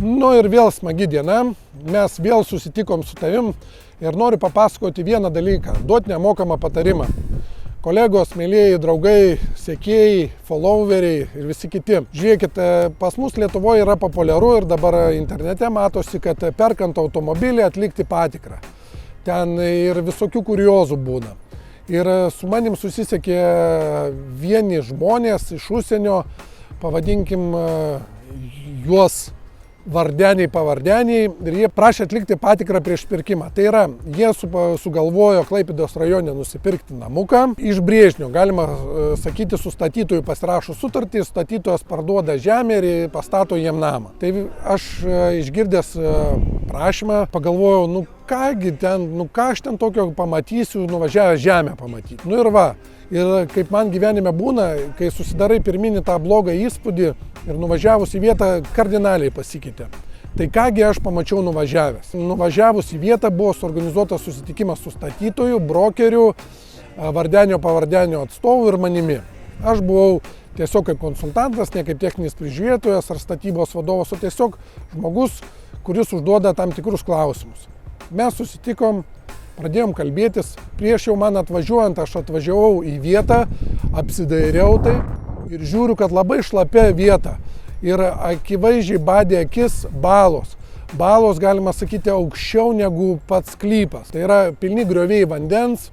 Nu ir vėl smagi diena, mes vėl susitikom su tavim ir noriu papasakoti vieną dalyką, duoti nemokamą patarimą. Kolegos, mėlyjeji, draugai, sekėjai, followeriai ir visi kiti. Žiūrėkit, pas mus Lietuvoje yra populiaru ir dabar internete matosi, kad perkant automobilį atlikti patikrą. Ten ir visokių kuriozų būna. Ir su manim susisiekė vieni žmonės iš užsienio, pavadinkim juos vardeniai, pavardeniai, ir jie prašė atlikti patikrą prieš pirkimą. Tai yra, jie sugalvojo Klaipėdos rajone nusipirkti namuką. Iš Brėžnio, galima sakyti, su statytoju pasirašo sutartį, statytojas parduoda žemę ir pastato jiem namą. Tai aš išgirdęs prašymą pagalvojau, ką aš ten tokio pamatysiu, nuvažiavęs žemę pamatyti. Nu ir va. Ir kaip man gyvenime būna, kai susidarai pirminį tą blogą įspūdį ir nuvažiavus į vietą kardinaliai pasikeitė. Tai kągi aš pamačiau nuvažiavęs. Nuvažiavus į vietą buvo suorganizuotas susitikimas su statytoju, brokeriu, vardenio pavardenio atstovu ir manimi. Aš buvau tiesiog kaip konsultantas, ne kaip techninis prižiūrėtojas ar statybos vadovas, o tiesiog žmogus, kuris užduoda tam tikrus klausimus. Mes susitikom. Pradėjom kalbėtis, prieš jau man atvažiuojant, aš atvažiavau į vietą, apsidairiau tai ir žiūriu, kad labai šlapia vieta ir akivaizdžiai badė akis balos. Balos, galima sakyti, aukščiau negu pats sklypas. Tai yra pilni grioviai vandens,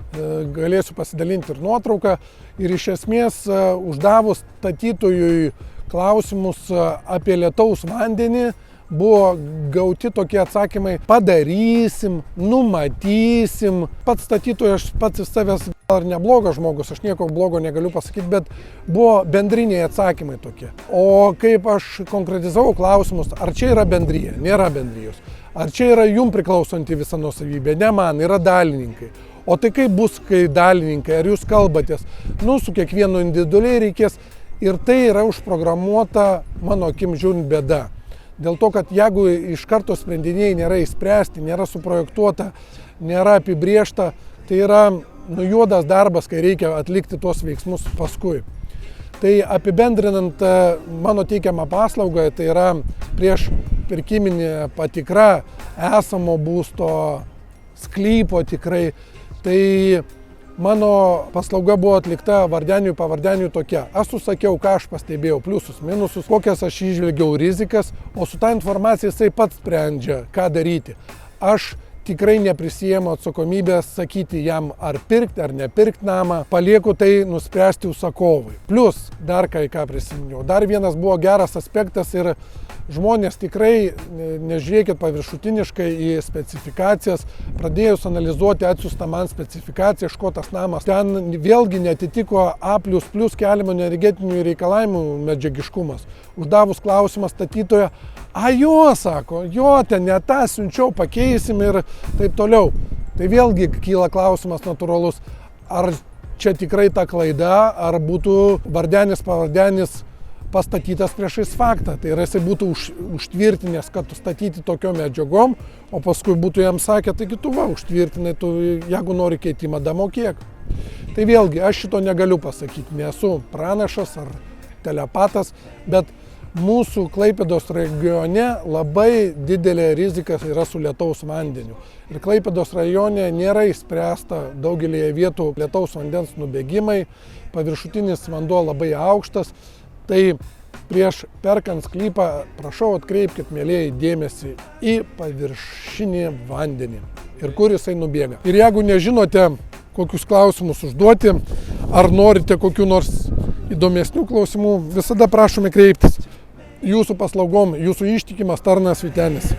galėsiu pasidalinti ir nuotrauką. Ir iš esmės uždavus statytojui klausimus apie lietaus vandenį, buvo gauti tokie atsakymai: padarysim, numatysim. Pats statytojas, pats iš savęs gal ir neblogas žmogus, aš nieko blogo negaliu pasakyti, bet buvo bendriniai atsakymai tokie. O kaip aš konkretizavau klausimus, ar čia yra bendrija, nėra bendrijos, ar čia yra jum priklausanti visa nuosavybė, ne man, yra dalininkai. O tai kaip bus, kai dalininkai, ar jūs kalbatės, su kiekvienu individualiai reikės. Ir tai yra užprogramuota, mano akim žiūrint, bėda. Dėl to, kad jeigu iš karto sprendiniai nėra įspręsti, nėra suprojektuota, nėra apibriešta, tai yra juodas darbas, kai reikia atlikti tuos veiksmus paskui. Tai apibendrinant mano teikiamą paslaugą, tai yra prieš pirkiminė patikra esamo būsto, sklypo tikrai, tai mano paslauga buvo atlikta vardeniui pavardeniui tokia. Aš susakiau, ką aš pastebėjau, pliusus, minusus, kokias aš įžvelgiau rizikas, o su tą informacija jisai pats sprendžia, ką daryti. Aš tikrai neprisijėmu atsakomybės sakyti jam, ar pirkti, ar nepirkti namą, palieku tai nuspręsti užsakovui. Plius, dar ką prisiminiau, dar vienas buvo geras aspektas ir žmonės tikrai, nežiūrėkit paviršutiniškai į specifikacijas, pradėjus analizuoti atsiųstą man specifikaciją, iš ko tas namas. Ten vėlgi netitiko A++ keliamų energetinių reikalavimų medžiagiškumas. Uždavus klausimą statytojo, sako, ten ne tą siunčiau, pakeisim ir taip toliau. Tai vėlgi kyla klausimas natūralus, ar čia tikrai ta klaida, ar būtų vardenis pavardenis pastatytas priešais faktą. Tai yra, jisai būtų užtvirtinęs, kad statyti tokiom medžiagom, o paskui būtų jam sakę, taigi tu užtvirtinai, jeigu nori keitimą, damokėk. Tai vėlgi, aš šito negaliu pasakyti, nesu pranašas ar telepatas, bet mūsų Klaipėdos regione labai didelė rizika yra su lietaus vandeniu. Ir Klaipėdos rajone nėra išspręsta daugelėje vietų lietaus vandens nubėgimai, paviršutinis vanduo labai aukštas. Tai prieš perkant sklypą, prašau atkreipkit, mėlyjeji, dėmesį į paviršinį vandenį ir kur jisai nubėga. Ir jeigu nežinote, kokius klausimus užduoti, ar norite kokių nors įdomesnių klausimų, visada prašome kreiptis. Jūsų paslaugom, jūsų ištikimas tarnas Vytenis.